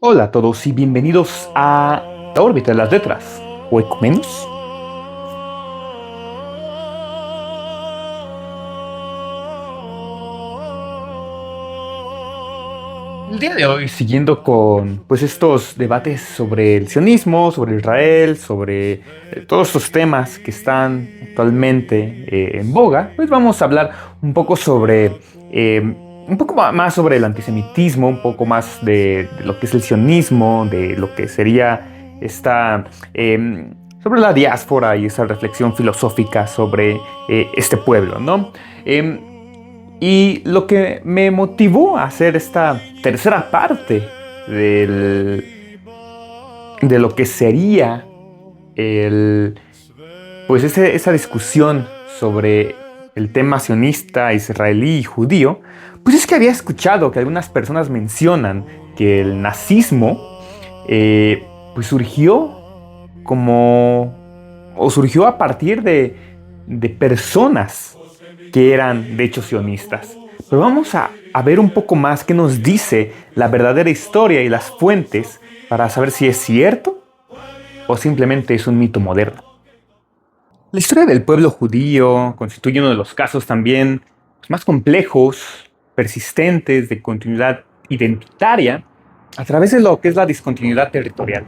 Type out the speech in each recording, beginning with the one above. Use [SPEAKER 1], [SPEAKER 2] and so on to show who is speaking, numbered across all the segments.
[SPEAKER 1] Hola a todos y bienvenidos a la órbita de las letras, o Ecumenos. El día de hoy, siguiendo con estos debates sobre el sionismo, sobre Israel, sobre todos estos temas que están actualmente en boga, pues vamos a hablar un poco sobre un poco más sobre el antisemitismo, un poco más de lo que es el sionismo, de lo que sería esta sobre la diáspora y esa reflexión filosófica sobre este pueblo, ¿no? Y lo que me motivó a hacer esta tercera parte del, de lo que sería el, esa discusión sobre el tema sionista, israelí y judío, pues es que había escuchado que algunas personas mencionan que el nazismo surgió como, o surgió a partir de personas que eran de hecho sionistas. Pero vamos a ver un poco más qué nos dice la verdadera historia y las fuentes para saber si es cierto o simplemente es un mito moderno. La historia del pueblo judío constituye uno de los casos también más complejos, persistentes, de continuidad identitaria, a través de lo que es la discontinuidad territorial.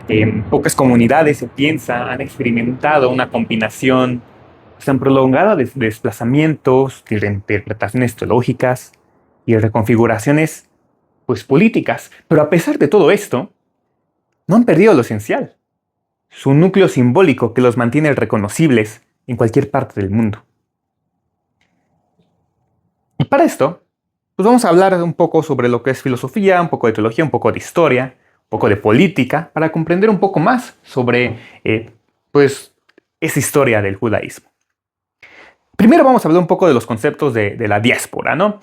[SPEAKER 1] En pocas comunidades, se piensa, han experimentado una combinación tan prolongada de desplazamientos, de reinterpretaciones teológicas y de reconfiguraciones políticas. Pero a pesar de todo esto, no han perdido lo esencial, su núcleo simbólico que los mantiene reconocibles en cualquier parte del mundo. Y para esto, pues vamos a hablar un poco sobre lo que es filosofía, un poco de teología, un poco de historia, un poco de política, para comprender un poco más sobre esa historia del judaísmo. Primero vamos a hablar un poco de los conceptos de la diáspora, ¿no?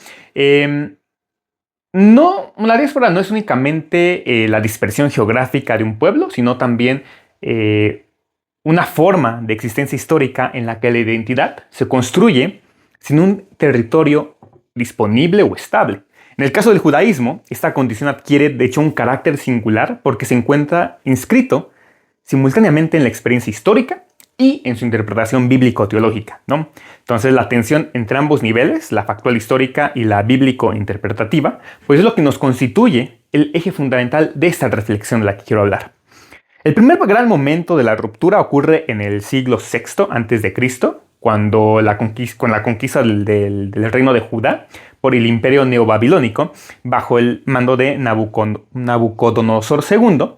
[SPEAKER 1] La diáspora no es únicamente la dispersión geográfica de un pueblo, sino también una forma de existencia histórica en la que la identidad se construye sin un territorio disponible o estable. En el caso del judaísmo, esta condición adquiere de hecho un carácter singular porque se encuentra inscrito simultáneamente en la experiencia histórica y en su interpretación bíblico-teológica, ¿no? Entonces la tensión entre ambos niveles, la factual histórica y la bíblico-interpretativa, pues es lo que nos constituye el eje fundamental de esta reflexión de la que quiero hablar. El primer gran momento de la ruptura ocurre en el siglo VI a.C., cuando con la conquista del reino de Judá por el imperio neobabilónico, bajo el mando de Nabucodonosor II,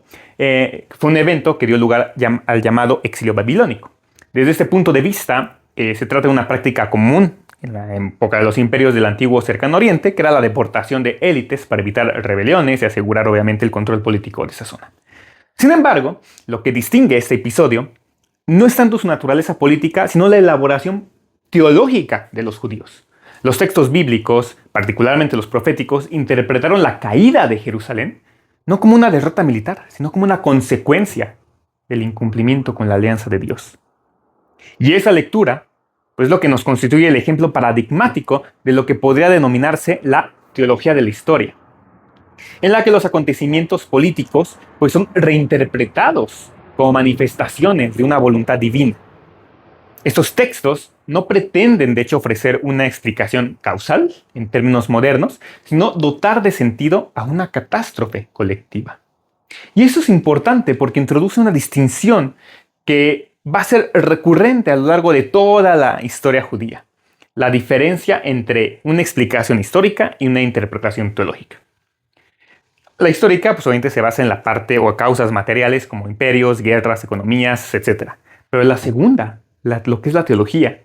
[SPEAKER 1] fue un evento que dio lugar al llamado exilio babilónico. Desde este punto de vista, se trata de una práctica común en la época de los imperios del antiguo Cercano Oriente, que era la deportación de élites para evitar rebeliones y asegurar obviamente el control político de esa zona. Sin embargo, lo que distingue este episodio no es tanto su naturaleza política, sino la elaboración teológica de los judíos. Los textos bíblicos, particularmente los proféticos, interpretaron la caída de Jerusalén no como una derrota militar, sino como una consecuencia del incumplimiento con la alianza de Dios. Y esa lectura, pues, lo que nos constituye el ejemplo paradigmático de lo que podría denominarse la teología de la historia, en la que los acontecimientos políticos pues son reinterpretados como manifestaciones de una voluntad divina. Estos textos no pretenden, de hecho, ofrecer una explicación causal en términos modernos, sino dotar de sentido a una catástrofe colectiva. Y eso es importante porque introduce una distinción que va a ser recurrente a lo largo de toda la historia judía: la diferencia entre una explicación histórica y una interpretación teológica. La histórica, pues obviamente se basa en la parte o causas materiales como imperios, guerras, economías, etc. Pero la segunda, lo que es la teología,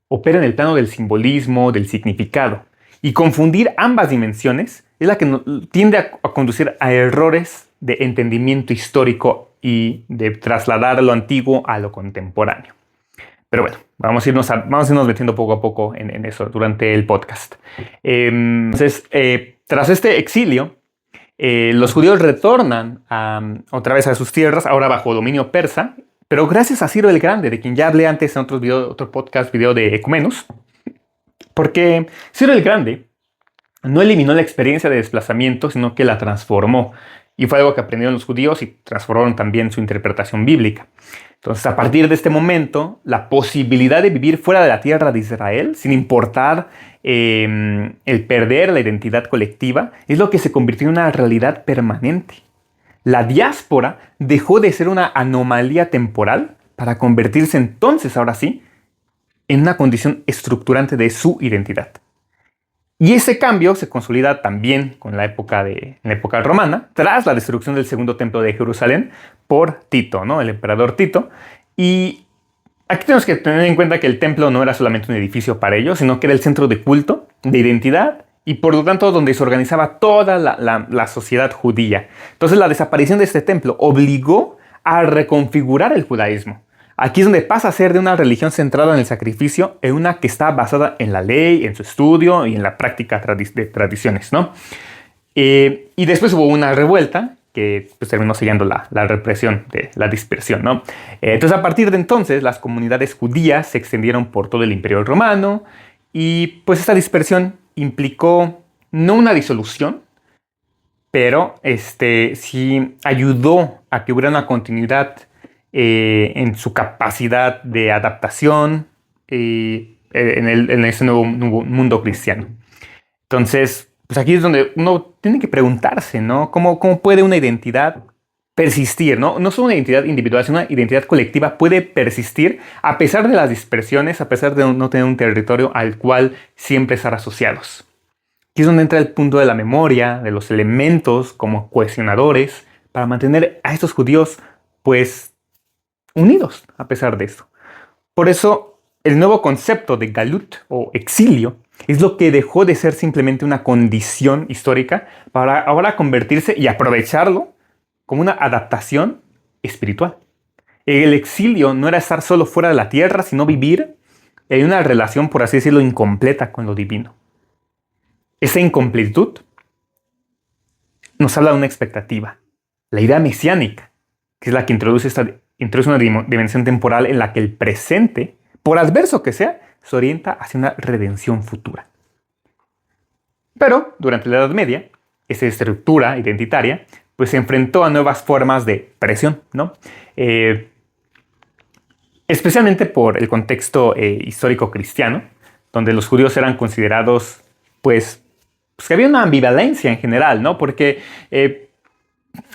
[SPEAKER 1] opera en el plano del simbolismo, del significado. Y confundir ambas dimensiones es la que tiende a conducir a errores de entendimiento histórico y de trasladar lo antiguo a lo contemporáneo. Pero bueno, vamos a irnos metiendo poco a poco en eso durante el podcast. Entonces, tras este exilio, los judíos retornan otra vez a sus tierras, ahora bajo dominio persa, pero gracias a Ciro el Grande, de quien ya hablé antes en otro video de Ecumenos, porque Ciro el Grande no eliminó la experiencia de desplazamiento, sino que la transformó. Y fue algo que aprendieron los judíos y transformaron también su interpretación bíblica. Entonces, a partir de este momento, la posibilidad de vivir fuera de la tierra de Israel, sin importar el perder la identidad colectiva, es lo que se convirtió en una realidad permanente. La diáspora dejó de ser una anomalía temporal para convertirse entonces, ahora sí, en una condición estructurante de su identidad. Y ese cambio se consolida también con en la época romana, tras la destrucción del segundo templo de Jerusalén por Tito, ¿no? El emperador Tito. Y aquí tenemos que tener en cuenta que el templo no era solamente un edificio para ellos, sino que era el centro de culto, de identidad y por lo tanto donde se organizaba toda la sociedad judía. Entonces la desaparición de este templo obligó a reconfigurar el judaísmo. Aquí es donde pasa a ser de una religión centrada en el sacrificio en una que está basada en la ley, en su estudio y en la práctica de tradiciones, ¿no? Y después hubo una revuelta que pues, terminó sellando la represión de la dispersión, ¿no? Entonces, a partir de entonces, las comunidades judías se extendieron por todo el Imperio Romano y pues esta dispersión implicó no una disolución, pero sí ayudó a que hubiera una continuidad en su capacidad de adaptación en ese nuevo mundo cristiano. Entonces, pues aquí es donde uno tiene que preguntarse, ¿no? ¿Cómo puede una identidad persistir, ¿no? No solo una identidad individual, sino una identidad colectiva puede persistir a pesar de las dispersiones, a pesar de no tener un territorio al cual siempre estar asociados. Aquí es donde entra el punto de la memoria, de los elementos como cohesionadores, para mantener a estos judíos, pues, unidos a pesar de esto. Por eso, el nuevo concepto de galut o exilio es lo que dejó de ser simplemente una condición histórica para ahora convertirse y aprovecharlo como una adaptación espiritual. El exilio no era estar solo fuera de la tierra, sino vivir en una relación, por así decirlo, incompleta con lo divino. Esa incompletud nos habla de una expectativa, la idea mesiánica, que es la que introduce una dimensión temporal en la que el presente, por adverso que sea, se orienta hacia una redención futura. Pero durante la Edad Media, esa estructura identitaria pues se enfrentó a nuevas formas de presión, ¿no? Especialmente por el contexto histórico cristiano, donde los judíos eran considerados, pues que había una ambivalencia en general, ¿no? Porque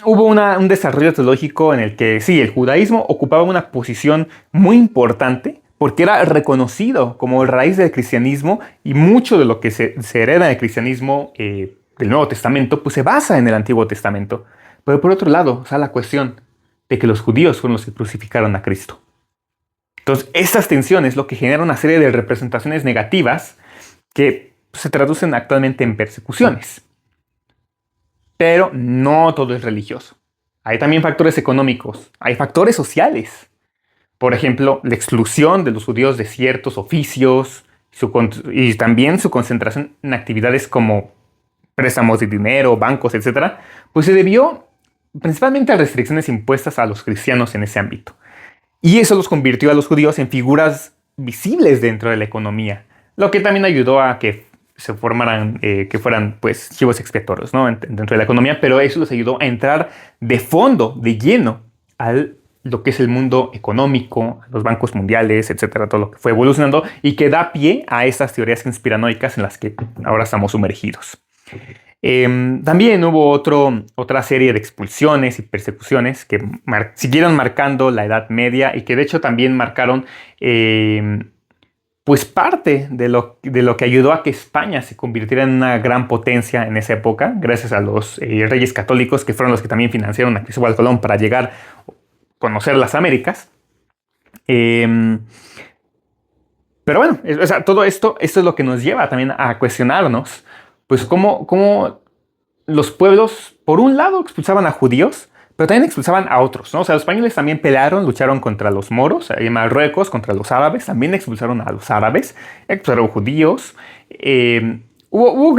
[SPEAKER 1] hubo un desarrollo teológico en el que sí, el judaísmo ocupaba una posición muy importante porque era reconocido como raíz del cristianismo y mucho de lo que se hereda del cristianismo del Nuevo Testamento pues se basa en el Antiguo Testamento. Pero por otro lado, está la cuestión de que los judíos fueron los que crucificaron a Cristo. Entonces, estas tensiones lo que genera una serie de representaciones negativas que se traducen actualmente en persecuciones. Pero no todo es religioso. Hay también factores económicos, hay factores sociales. Por ejemplo, la exclusión de los judíos de ciertos oficios y también su concentración en actividades como préstamos de dinero, bancos, etc., pues se debió principalmente a restricciones impuestas a los cristianos en ese ámbito. Y eso los convirtió a los judíos en figuras visibles dentro de la economía, lo que también ayudó a que se formaran, que fueran pues chivos expiatorios, ¿no? Dentro de la economía, pero eso les ayudó a entrar de fondo, de lleno, a lo que es el mundo económico, los bancos mundiales, etcétera, todo lo que fue evolucionando y que da pie a estas teorías conspiranoicas en las que ahora estamos sumergidos. También hubo otra serie de expulsiones y persecuciones que siguieron marcando la Edad Media y que de hecho también marcaron pues parte de lo que ayudó a que España se convirtiera en una gran potencia en esa época, gracias a los reyes católicos que fueron los que también financiaron a Cristóbal Colón para llegar a conocer las Américas. Pero bueno, o sea, todo esto es lo que nos lleva también a cuestionarnos pues cómo los pueblos, por un lado, expulsaban a judíos, pero también expulsaban a otros, ¿no? O sea, los españoles también lucharon contra los moros, en Marruecos, contra los árabes, también expulsaron a los árabes, expulsaron judíos. Hubo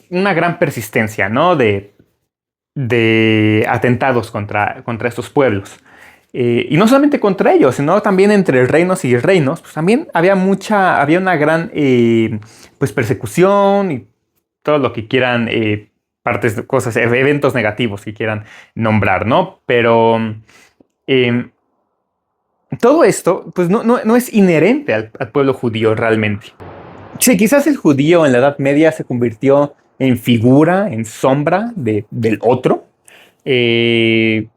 [SPEAKER 1] una gran persistencia, ¿no? de atentados contra estos pueblos. Y no solamente contra ellos, sino también entre reinos y reinos, pues también había una gran pues persecución y todo lo que quieran partes, cosas, eventos negativos que quieran nombrar, ¿no? Pero todo esto, pues no es inherente al pueblo judío realmente. Sí, quizás el judío en la Edad Media se convirtió en figura, en sombra del otro, eh,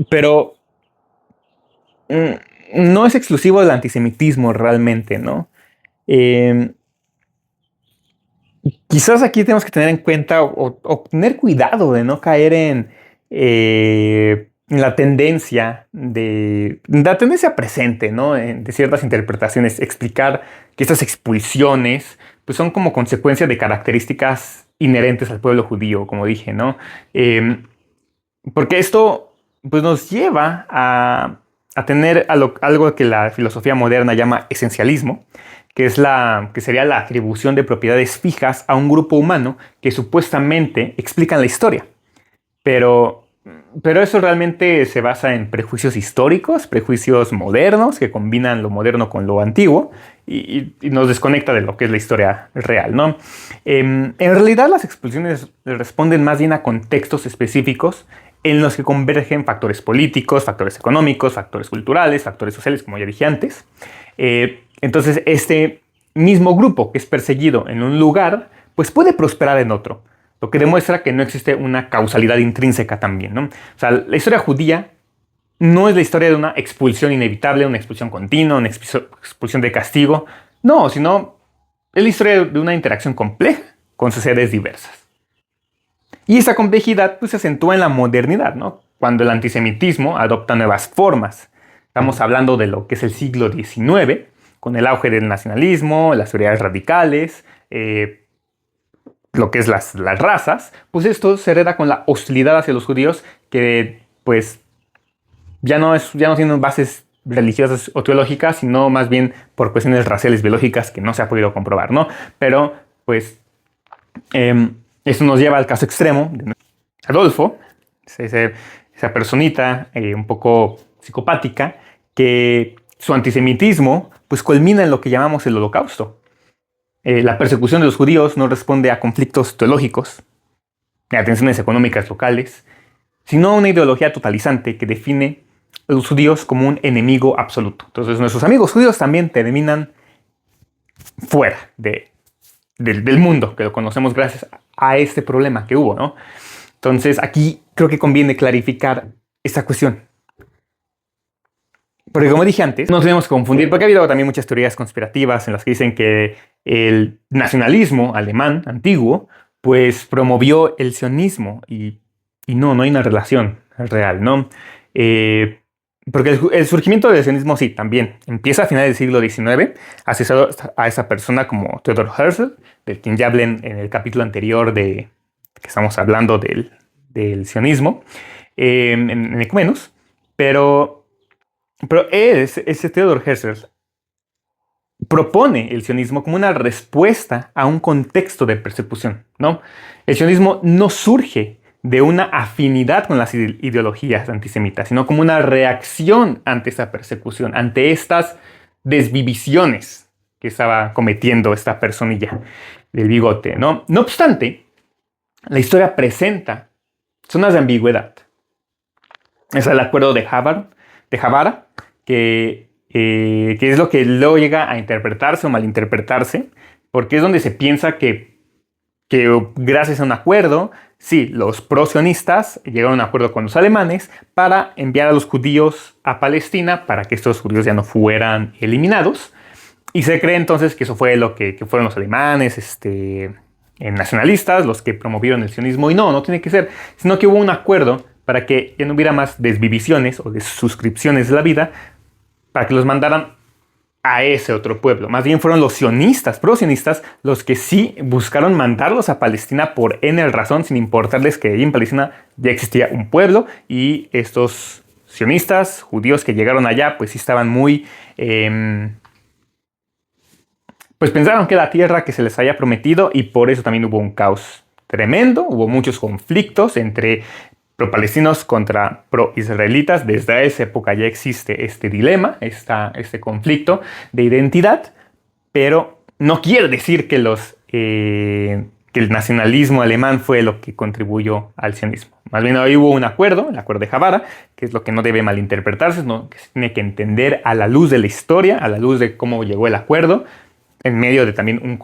[SPEAKER 1] pero mm, no es exclusivo del antisemitismo realmente, ¿no? Eh, Quizás aquí tenemos que tener en cuenta o tener cuidado de no caer en la tendencia de la tendencia presente, ¿no? De ciertas interpretaciones, explicar que estas expulsiones pues son como consecuencia de características inherentes al pueblo judío, como dije, ¿no? Eh, Porque esto pues, nos lleva a tener algo que la filosofía moderna llama esencialismo, que sería la atribución de propiedades fijas a un grupo humano que supuestamente explican la historia. Pero, pero eso realmente se basa en prejuicios históricos, prejuicios modernos que combinan lo moderno con lo antiguo y nos desconecta de lo que es la historia real, ¿no? En realidad las expulsiones responden más bien a contextos específicos en los que convergen factores políticos, factores económicos, factores culturales, factores sociales, como ya dije antes. Entonces, este mismo grupo que es perseguido en un lugar, pues puede prosperar en otro, lo que demuestra que no existe una causalidad intrínseca también, ¿no? O sea, la historia judía no es la historia de una expulsión inevitable, una expulsión continua, una expulsión de castigo, no, sino es la historia de una interacción compleja con sociedades diversas. Y esa complejidad pues, se acentúa en la modernidad, ¿no? Cuando el antisemitismo adopta nuevas formas. Estamos hablando de lo que es el siglo XIX, con el auge del nacionalismo, las teorías radicales, lo que es las razas, pues esto se hereda con la hostilidad hacia los judíos que pues ya no tienen bases religiosas o teológicas, sino más bien por cuestiones raciales biológicas que no se ha podido comprobar, ¿no? Pero pues esto nos lleva al caso extremo de Adolfo, esa personita un poco psicopática, que su antisemitismo pues culmina en lo que llamamos el Holocausto. La persecución de los judíos no responde a conflictos teológicos, ni a tensiones económicas locales, sino a una ideología totalizante que define a los judíos como un enemigo absoluto. Entonces nuestros amigos judíos también terminan fuera del mundo, que lo conocemos gracias a este problema que hubo, ¿no? Entonces aquí creo que conviene clarificar esta cuestión. Porque como dije antes, no tenemos que confundir, porque ha habido también muchas teorías conspirativas en las que dicen que el nacionalismo alemán antiguo pues promovió el sionismo y no hay una relación real, ¿no? Porque el surgimiento del sionismo sí, también empieza a finales del siglo XIX, asociado a esa persona como Theodor Herzl, de quien ya hablé en el capítulo anterior de que estamos hablando del sionismo, en Ecumenos, pero ese Theodor Herzl propone el sionismo como una respuesta a un contexto de persecución, ¿no? El sionismo no surge de una afinidad con las ideologías antisemitas, sino como una reacción ante esa persecución, ante estas desvivisiones que estaba cometiendo esta personilla del bigote, ¿no? No obstante, la historia presenta zonas de ambigüedad. Es el acuerdo de Javara, que es lo que luego llega a interpretarse o malinterpretarse, porque es donde se piensa que gracias a un acuerdo, sí, los pro-sionistas llegaron a un acuerdo con los alemanes para enviar a los judíos a Palestina para que estos judíos ya no fueran eliminados. Y se cree entonces que eso fue lo que fueron los alemanes nacionalistas los que promovieron el sionismo. Y no tiene que ser, sino que hubo un acuerdo para que ya no hubiera más desvivisiones o desuscripciones de la vida, para que los mandaran a ese otro pueblo. Más bien fueron los sionistas, pro-sionistas, los que sí buscaron mandarlos a Palestina por N razón, sin importarles que allí en Palestina ya existía un pueblo y estos sionistas, judíos que llegaron allá, pues sí estaban muy... pues pensaron que era la tierra que se les había prometido y por eso también hubo un caos tremendo, hubo muchos conflictos entre pro-palestinos contra pro-israelitas. Desde esa época ya existe este dilema, este conflicto de identidad, pero no quiere decir que que el nacionalismo alemán fue lo que contribuyó al sionismo. Más bien ahí hubo un acuerdo, el acuerdo de Havana, que es lo que no debe malinterpretarse, sino que se tiene que entender a la luz de la historia, a la luz de cómo llegó el acuerdo, en medio de también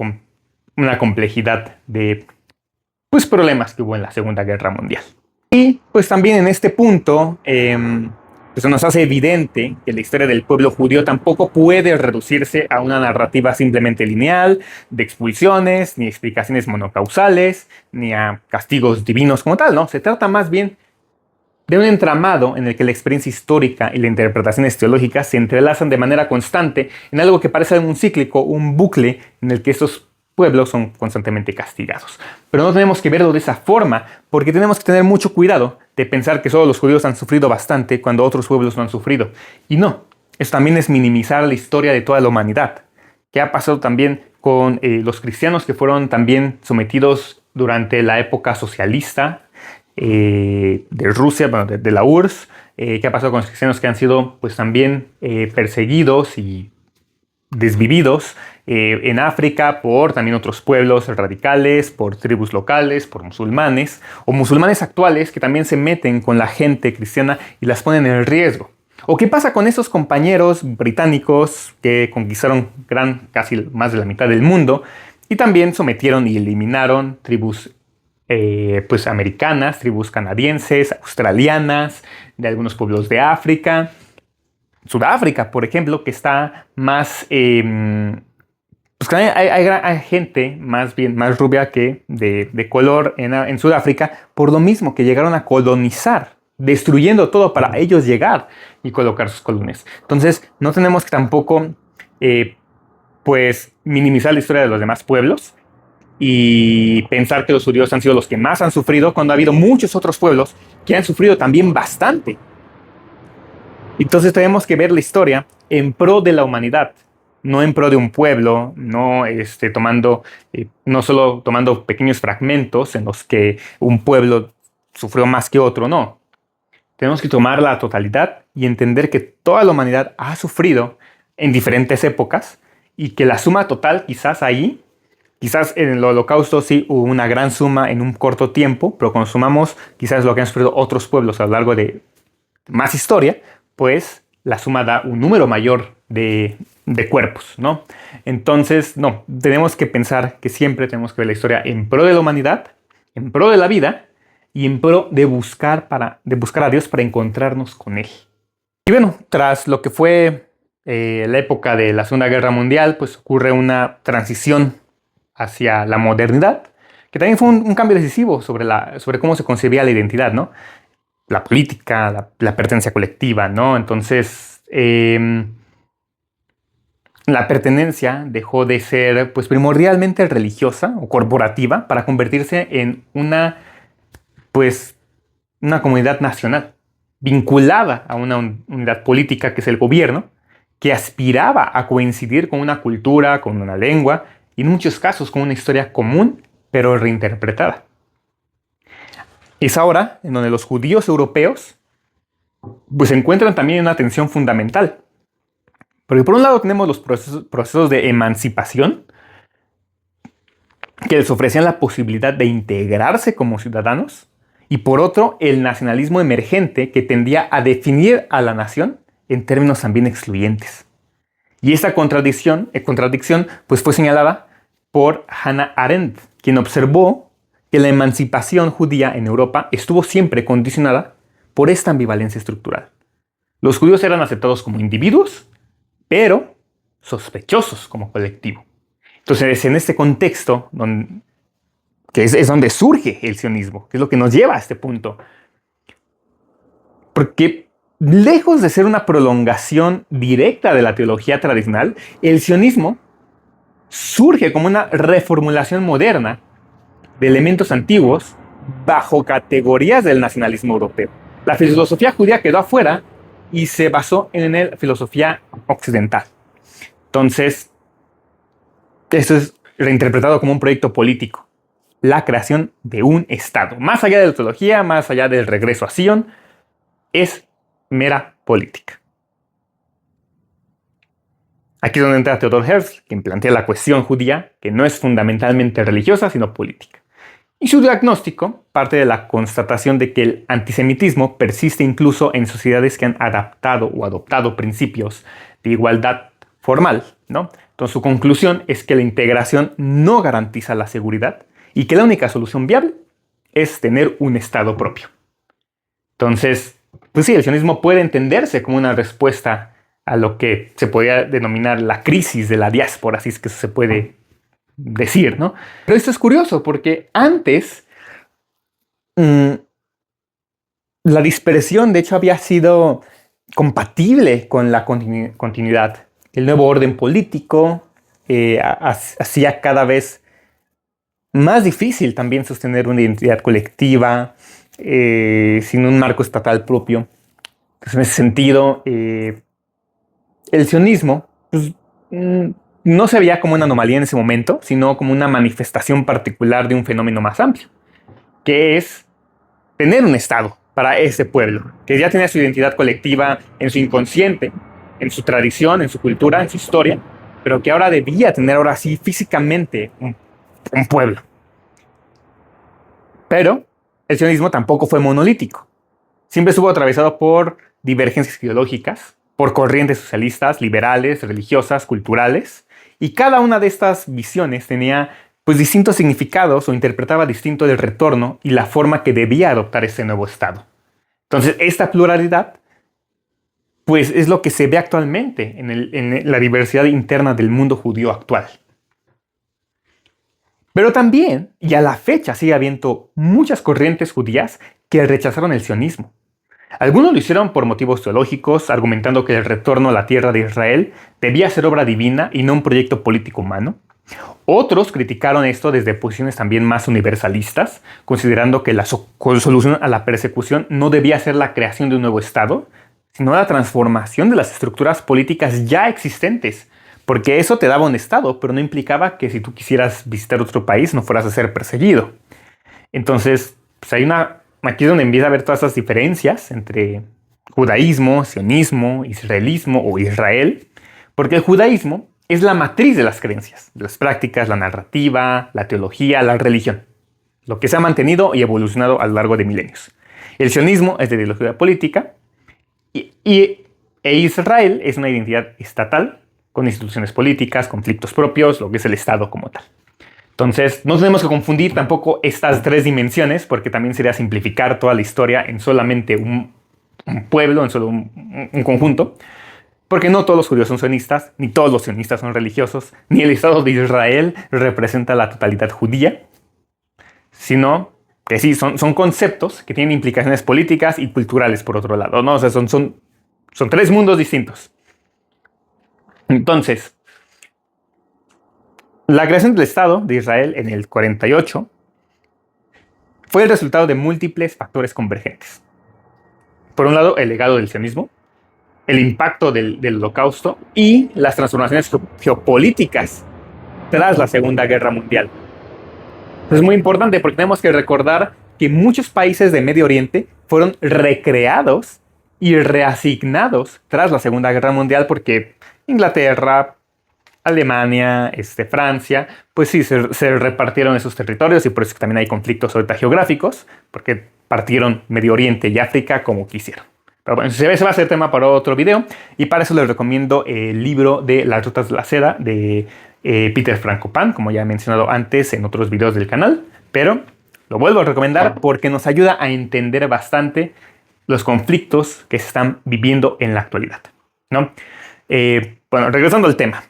[SPEAKER 1] una complejidad de pues, problemas que hubo en la Segunda Guerra Mundial. Y pues también en este punto pues nos hace evidente que la historia del pueblo judío tampoco puede reducirse a una narrativa simplemente lineal, de expulsiones, ni explicaciones monocausales, ni a castigos divinos como tal, ¿no? Se trata más bien de un entramado en el que la experiencia histórica y las interpretaciones teológicas se entrelazan de manera constante en algo que parece un cíclico, un bucle en el que estos pueblos son constantemente castigados. Pero no tenemos que verlo de esa forma, porque tenemos que tener mucho cuidado de pensar que solo los judíos han sufrido bastante cuando otros pueblos no han sufrido. Y no, eso también es minimizar la historia de toda la humanidad. ¿Qué ha pasado también con los cristianos que fueron también sometidos durante la época socialista de Rusia, bueno, de la URSS? ¿Qué ha pasado con los cristianos que han sido pues también perseguidos y desvividos en África por también otros pueblos radicales, por tribus locales, por musulmanes, o musulmanes actuales que también se meten con la gente cristiana y las ponen en riesgo? ¿O qué pasa con esos compañeros británicos que conquistaron casi más de la mitad del mundo y también sometieron y eliminaron tribus pues americanas, tribus canadienses, australianas, de algunos pueblos de África? Sudáfrica, por ejemplo, que está más... pues hay gente más rubia que de color en Sudáfrica, por lo mismo que llegaron a colonizar, destruyendo todo para ellos llegar y colocar sus colonias. Entonces, no tenemos que tampoco pues minimizar la historia de los demás pueblos y pensar que los judíos han sido los que más han sufrido, cuando ha habido muchos otros pueblos que han sufrido también bastante. Entonces tenemos que ver la historia en pro de la humanidad, no en pro de un pueblo, no no solo tomando pequeños fragmentos en los que un pueblo sufrió más que otro, no. Tenemos que tomar la totalidad y entender que toda la humanidad ha sufrido en diferentes épocas y que la suma total quizás en el holocausto sí hubo una gran suma en un corto tiempo, pero cuando sumamos quizás lo que han sufrido otros pueblos a lo largo de más historia, pues la suma da un número mayor de cuerpos, ¿no? Entonces, no, tenemos que pensar que siempre tenemos que ver la historia en pro de la humanidad, en pro de la vida y en pro de buscar a Dios para encontrarnos con Él. Y bueno, tras lo que fue la época de la Segunda Guerra Mundial, pues ocurre una transición hacia la modernidad, que también fue un cambio decisivo sobre cómo se concebía la identidad, ¿no? La política, la pertenencia colectiva, ¿no? Entonces, la pertenencia dejó de ser pues, primordialmente religiosa o corporativa para convertirse en una comunidad nacional, vinculada a una unidad política que es el gobierno, que aspiraba a coincidir con una cultura, con una lengua y en muchos casos con una historia común, pero reinterpretada. Es ahora en donde los judíos europeos pues, se encuentran también en una tensión fundamental. Porque por un lado tenemos los procesos de emancipación que les ofrecían la posibilidad de integrarse como ciudadanos, y por otro el nacionalismo emergente que tendía a definir a la nación en términos también excluyentes. Y esta contradicción pues, fue señalada por Hannah Arendt, quien observó que la emancipación judía en Europa estuvo siempre condicionada por esta ambivalencia estructural. Los judíos eran aceptados como individuos, pero sospechosos como colectivo. Entonces, en este contexto, que es donde surge el sionismo, que es lo que nos lleva a este punto. Porque lejos de ser una prolongación directa de la teología tradicional, el sionismo surge como una reformulación moderna de elementos antiguos bajo categorías del nacionalismo europeo. La filosofía judía quedó afuera y se basó en la filosofía occidental. Entonces, esto es reinterpretado como un proyecto político, la creación de un Estado. Más allá de la teología, más allá del regreso a Sion, es mera política. Aquí es donde entra Theodor Herzl, quien plantea la cuestión judía, que no es fundamentalmente religiosa, sino política. Y su diagnóstico parte de la constatación de que el antisemitismo persiste incluso en sociedades que han adaptado o adoptado principios de igualdad formal, ¿no? Entonces su conclusión es que la integración no garantiza la seguridad y que la única solución viable es tener un Estado propio. Entonces, pues sí, el sionismo puede entenderse como una respuesta a lo que se podría denominar la crisis de la diáspora, así es que se puede decir, ¿no? Pero esto es curioso porque antes la dispersión de hecho había sido compatible con la continuidad. El nuevo orden político hacía cada vez más difícil también sostener una identidad colectiva sin un marco estatal propio. Entonces, en ese sentido, el sionismo pues, no se veía como una anomalía en ese momento, sino como una manifestación particular de un fenómeno más amplio, que es tener un Estado para ese pueblo, que ya tenía su identidad colectiva en su inconsciente, en su tradición, en su cultura, en su historia, pero que ahora debía tener ahora sí físicamente un pueblo. Pero el sionismo tampoco fue monolítico. Siempre estuvo atravesado por divergencias ideológicas, por corrientes socialistas, liberales, religiosas, culturales, y cada una de estas visiones tenía pues distintos significados o interpretaba distinto el retorno y la forma que debía adoptar este nuevo Estado. Entonces, esta pluralidad pues es lo que se ve actualmente en la diversidad interna del mundo judío actual. Pero también, y a la fecha sigue habiendo muchas corrientes judías que rechazaron el sionismo. Algunos lo hicieron por motivos teológicos, argumentando que el retorno a la tierra de Israel debía ser obra divina y no un proyecto político humano. Otros criticaron esto desde posiciones también más universalistas, considerando que la solución a la persecución no debía ser la creación de un nuevo Estado, sino la transformación de las estructuras políticas ya existentes, porque eso te daba un Estado, pero no implicaba que si tú quisieras visitar otro país no fueras a ser perseguido. Entonces, pues aquí es donde empieza a haber todas esas diferencias entre judaísmo, sionismo, israelismo o Israel, porque el judaísmo es la matriz de las creencias, de las prácticas, la narrativa, la teología, la religión, lo que se ha mantenido y evolucionado a lo largo de milenios. El sionismo es de ideología política e Israel es una identidad estatal con instituciones políticas, conflictos propios, lo que es el Estado como tal. Entonces, no tenemos que confundir tampoco estas tres dimensiones, porque también sería simplificar toda la historia en solamente un pueblo, en solo un conjunto, porque no todos los judíos son sionistas, ni todos los sionistas son religiosos, ni el Estado de Israel representa la totalidad judía, sino que sí, son conceptos que tienen implicaciones políticas y culturales por otro lado, ¿no? O sea, son tres mundos distintos. Entonces, la creación del Estado de Israel en el 48 fue el resultado de múltiples factores convergentes. Por un lado, el legado del sionismo, el impacto del Holocausto y las transformaciones geopolíticas tras la Segunda Guerra Mundial. Eso es muy importante porque tenemos que recordar que muchos países de Medio Oriente fueron recreados y reasignados tras la Segunda Guerra Mundial porque Inglaterra, Alemania, Francia, pues sí, se repartieron esos territorios y por eso también hay conflictos ahorita geográficos, porque partieron Medio Oriente y África como quisieron. Pero bueno, ese va a ser tema para otro video y para eso les recomiendo el libro de Las Rutas de la Seda de Peter Frankopan, como ya he mencionado antes en otros videos del canal, pero lo vuelvo a recomendar porque nos ayuda a entender bastante los conflictos que se están viviendo en la actualidad, ¿no? Bueno, regresando al tema.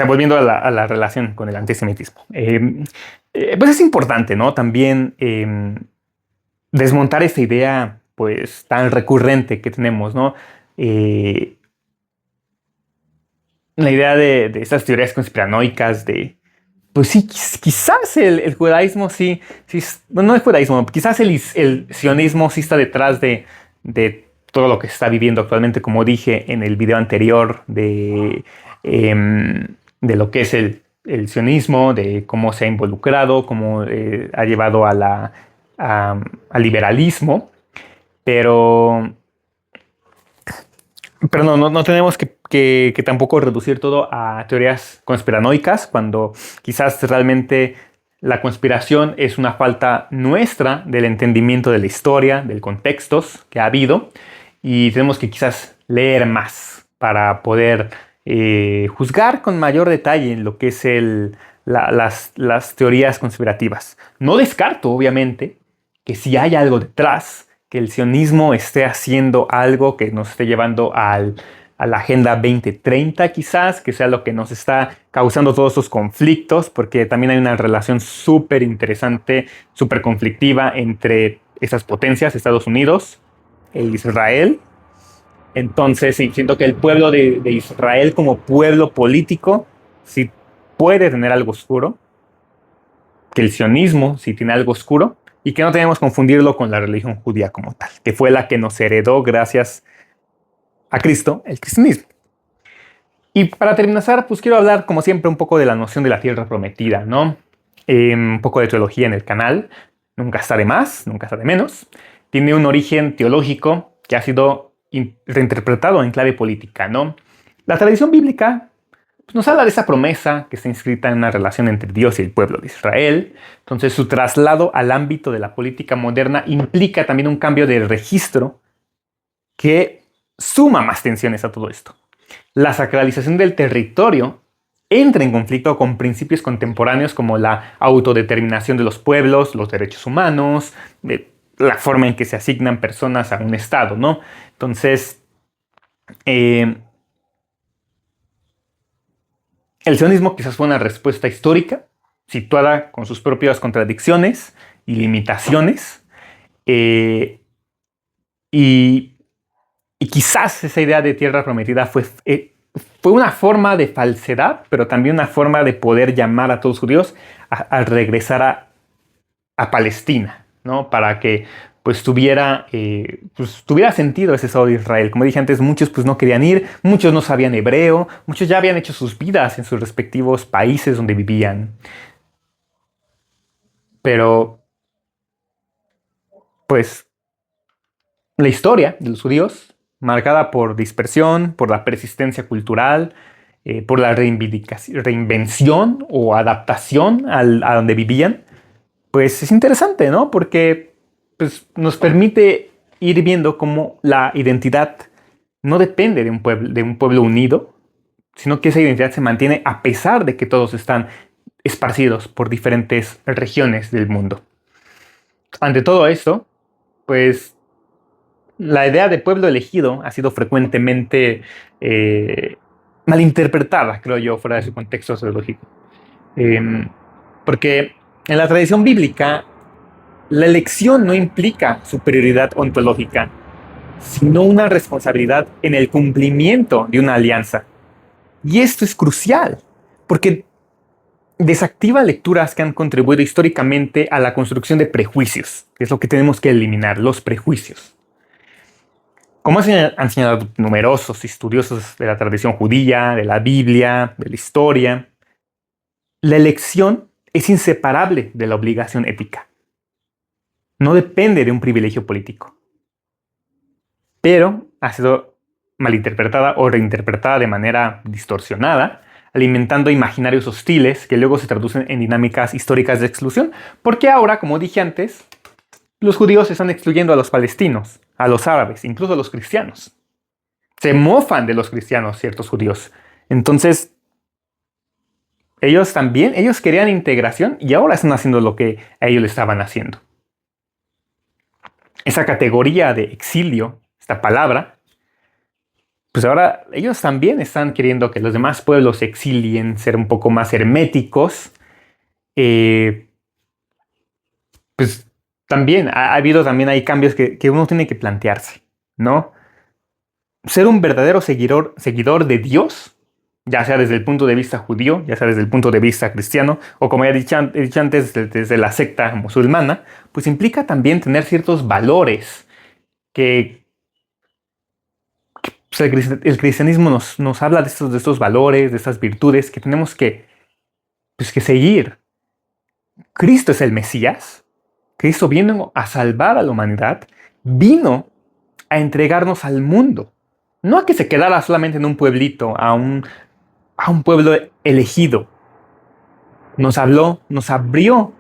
[SPEAKER 1] Volviendo a la relación con el antisemitismo. Pues es importante, ¿no? También desmontar esta idea, pues, tan recurrente que tenemos, ¿no? La idea de estas teorías conspiranoicas de, pues sí, quizás el judaísmo sí, bueno, no el judaísmo, quizás el sionismo sí está detrás de todo lo que se está viviendo actualmente, como dije en el video anterior de lo que es el sionismo, de cómo se ha involucrado, cómo ha llevado al liberalismo, pero no tenemos que que tampoco reducir todo a teorías conspiranoicas, cuando quizás realmente la conspiración es una falta nuestra del entendimiento de la historia, del contextos que ha habido, y tenemos que quizás leer más para poder juzgar con mayor detalle lo que es las teorías conspirativas. No descarto, obviamente, que si hay algo detrás, que el sionismo esté haciendo algo que nos esté llevando a la Agenda 2030 quizás, que sea lo que nos está causando todos estos conflictos, porque también hay una relación súper interesante, súper conflictiva entre esas potencias, Estados Unidos e Israel. Entonces, sí, siento que el pueblo de Israel como pueblo político sí puede tener algo oscuro, que el sionismo sí tiene algo oscuro, y que no tenemos que confundirlo con la religión judía como tal, que fue la que nos heredó gracias a Cristo, el cristianismo. Y para terminar, pues quiero hablar, como siempre, un poco de la noción de la tierra prometida, ¿no? Un poco de teología en el canal, nunca está de más, nunca está de menos. Tiene un origen teológico que ha sido reinterpretado en clave política, ¿no? La tradición bíblica pues, nos habla de esa promesa que está inscrita en una relación entre Dios y el pueblo de Israel. Entonces, su traslado al ámbito de la política moderna implica también un cambio de registro que suma más tensiones a todo esto. La sacralización del territorio entra en conflicto con principios contemporáneos como la autodeterminación de los pueblos, los derechos humanos, la forma en que se asignan personas a un Estado, ¿no? Entonces, el sionismo quizás fue una respuesta histórica, situada con sus propias contradicciones y limitaciones, y quizás esa idea de tierra prometida fue una forma de falsedad, pero también una forma de poder llamar a todos los judíos a regresar a Palestina, ¿no? Para que pues tuviera sentido ese Estado de Israel. Como dije antes, muchos pues no querían ir, muchos no sabían hebreo, muchos ya habían hecho sus vidas en sus respectivos países donde vivían. Pero pues la historia de los judíos, marcada por dispersión, por la persistencia cultural, por la reinvención o adaptación a donde vivían, pues es interesante, ¿no? Porque pues, nos permite ir viendo cómo la identidad no depende de un pueblo unido, sino que esa identidad se mantiene a pesar de que todos están esparcidos por diferentes regiones del mundo. Ante todo esto, pues la idea de pueblo elegido ha sido frecuentemente malinterpretada, creo yo, fuera de su contexto sociológico. Porque en la tradición bíblica, la elección no implica superioridad ontológica, sino una responsabilidad en el cumplimiento de una alianza. Y esto es crucial, porque desactiva lecturas que han contribuido históricamente a la construcción de prejuicios, que es lo que tenemos que eliminar, los prejuicios. Como han señalado numerosos estudiosos de la tradición judía, de la Biblia, de la historia, la elección es inseparable de la obligación ética. No depende de un privilegio político, pero ha sido malinterpretada o reinterpretada de manera distorsionada, alimentando imaginarios hostiles que luego se traducen en dinámicas históricas de exclusión, porque ahora, como dije antes, los judíos están excluyendo a los palestinos, a los árabes, incluso a los cristianos. Se mofan de los cristianos ciertos judíos. Entonces, ellos querían integración y ahora están haciendo lo que a ellos le estaban haciendo. Esa categoría de exilio, esta palabra, pues ahora ellos también están queriendo que los demás pueblos se exilien, ser un poco más herméticos. Pues también hay cambios que uno tiene que plantearse, ¿no? Ser un verdadero seguidor de Dios, ya sea desde el punto de vista judío, ya sea desde el punto de vista cristiano, o como ya he dicho antes, desde la secta musulmana, pues implica también tener ciertos valores que pues el cristianismo nos habla de estos valores, de estas virtudes que tenemos que seguir. Cristo es el Mesías. Cristo vino a salvar a la humanidad, vino a entregarnos al mundo. No a que se quedara solamente en un pueblito, a un pueblo elegido. Nos habló, nos abrió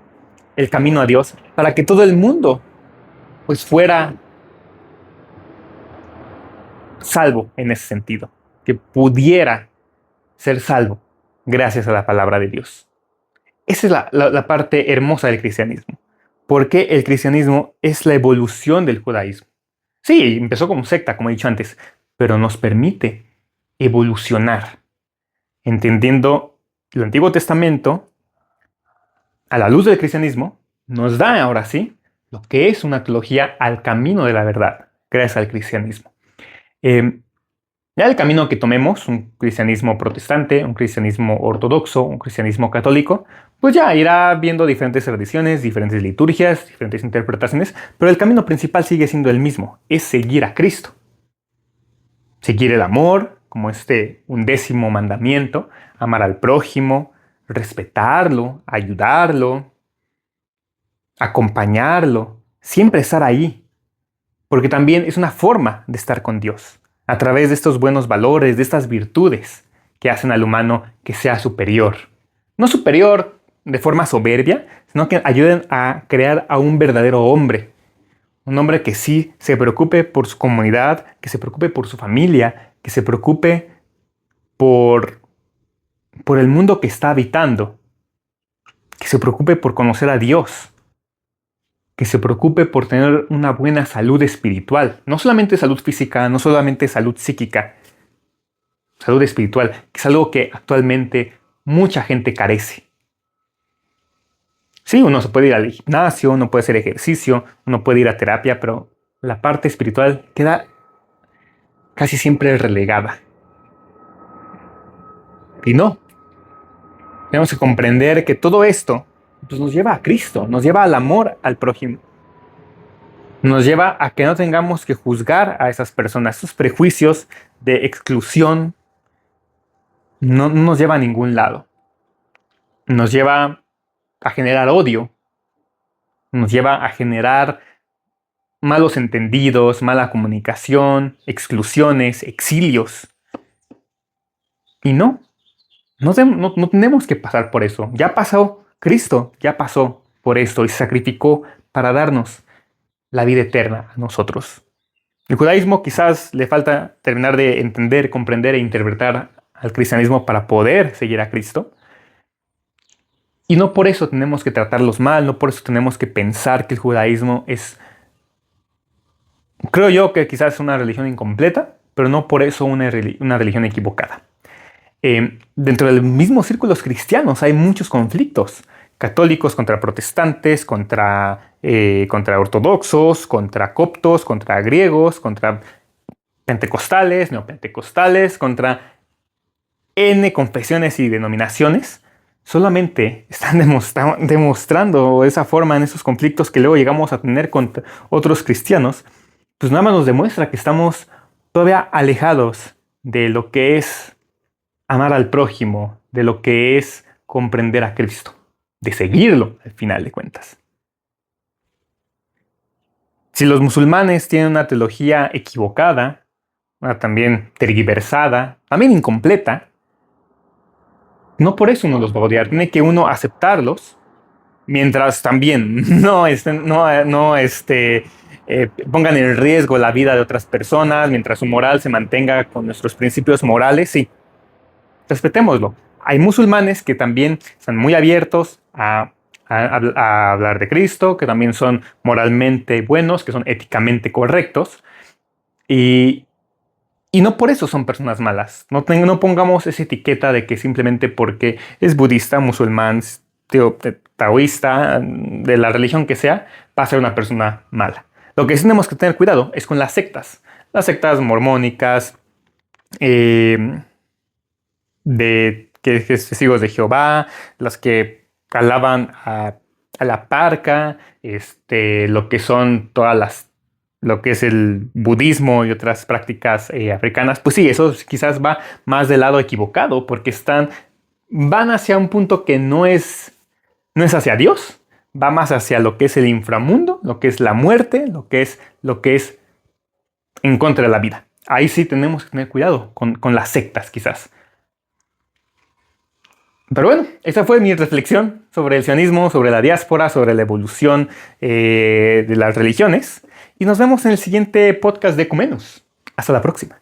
[SPEAKER 1] el camino a Dios para que todo el mundo pues fuera salvo en ese sentido, que pudiera ser salvo gracias a la palabra de Dios. Esa es la parte hermosa del cristianismo, porque el cristianismo es la evolución del judaísmo. Sí, empezó como secta, como he dicho antes, pero nos permite evolucionar, entendiendo el Antiguo Testamento a la luz del cristianismo, nos da ahora sí lo que es una teología al camino de la verdad, gracias al cristianismo. Ya el camino que tomemos, un cristianismo protestante, un cristianismo ortodoxo, un cristianismo católico, pues ya irá viendo diferentes tradiciones, diferentes liturgias, diferentes interpretaciones, pero el camino principal sigue siendo el mismo, es seguir a Cristo. Seguir el amor, como undécimo mandamiento, amar al prójimo, respetarlo, ayudarlo, acompañarlo, siempre estar ahí, porque también es una forma de estar con Dios, a través de estos buenos valores, de estas virtudes que hacen al humano que sea superior. No superior de forma soberbia, sino que ayuden a crear a un verdadero hombre. Un hombre que sí se preocupe por su comunidad, que se preocupe por su familia, que se preocupe por el mundo que está habitando, que se preocupe por conocer a Dios, que se preocupe por tener una buena salud espiritual, no solamente salud física, no solamente salud psíquica, salud espiritual, que es algo que actualmente mucha gente carece. Sí, uno se puede ir al gimnasio, uno puede hacer ejercicio, uno puede ir a terapia, pero la parte espiritual queda casi siempre relegada. Y no, tenemos que comprender que todo esto pues, nos lleva a Cristo, nos lleva al amor al prójimo. Nos lleva a que no tengamos que juzgar a esas personas. Esos prejuicios de exclusión no nos lleva a ningún lado. Nos lleva a generar odio. Nos lleva a generar malos entendidos, mala comunicación, exclusiones, exilios. Y no tenemos que pasar por eso. Ya pasó, Cristo ya pasó por esto y se sacrificó para darnos la vida eterna a nosotros. El judaísmo quizás le falta terminar de entender, comprender e interpretar al cristianismo para poder seguir a Cristo. Y no por eso tenemos que tratarlos mal, no por eso tenemos que pensar que el judaísmo es, creo yo que quizás es una religión incompleta, pero no por eso una religión equivocada. Dentro de los mismos círculos cristianos hay muchos conflictos. Católicos contra protestantes, contra ortodoxos, contra coptos, contra griegos, contra pentecostales, neopentecostales, contra N confesiones y denominaciones. Solamente están demostrando esa forma en esos conflictos que luego llegamos a tener con otros cristianos, pues nada más nos demuestra que estamos todavía alejados de lo que es amar al prójimo, de lo que es comprender a Cristo, de seguirlo al final de cuentas. Si los musulmanes tienen una teología equivocada, también tergiversada, también incompleta, no por eso uno los va a odiar, tiene que uno aceptarlos, mientras también pongan en riesgo la vida de otras personas, mientras su moral se mantenga con nuestros principios morales, sí, respetémoslo. Hay musulmanes que también están muy abiertos a hablar de Cristo, que también son moralmente buenos, que son éticamente correctos, y no por eso son personas malas. No pongamos esa etiqueta de que simplemente porque es budista, musulmán, taoísta, de la religión que sea, va a ser una persona mala. Lo que sí tenemos que tener cuidado es con las sectas mormónicas, de testigos de Jehová, las que alaban a la parca, lo que son lo que es el budismo y otras prácticas africanas, pues sí, eso quizás va más del lado equivocado, porque van hacia un punto que no es hacia Dios, va más hacia lo que es el inframundo, lo que es la muerte, lo que es en contra de la vida. ahí sí tenemos que tener cuidado con las sectas, quizás. Pero bueno, esa fue mi reflexión sobre el sionismo, sobre la diáspora, sobre la evolución de las religiones. Y nos vemos en el siguiente podcast de Ecumenos. Hasta la próxima.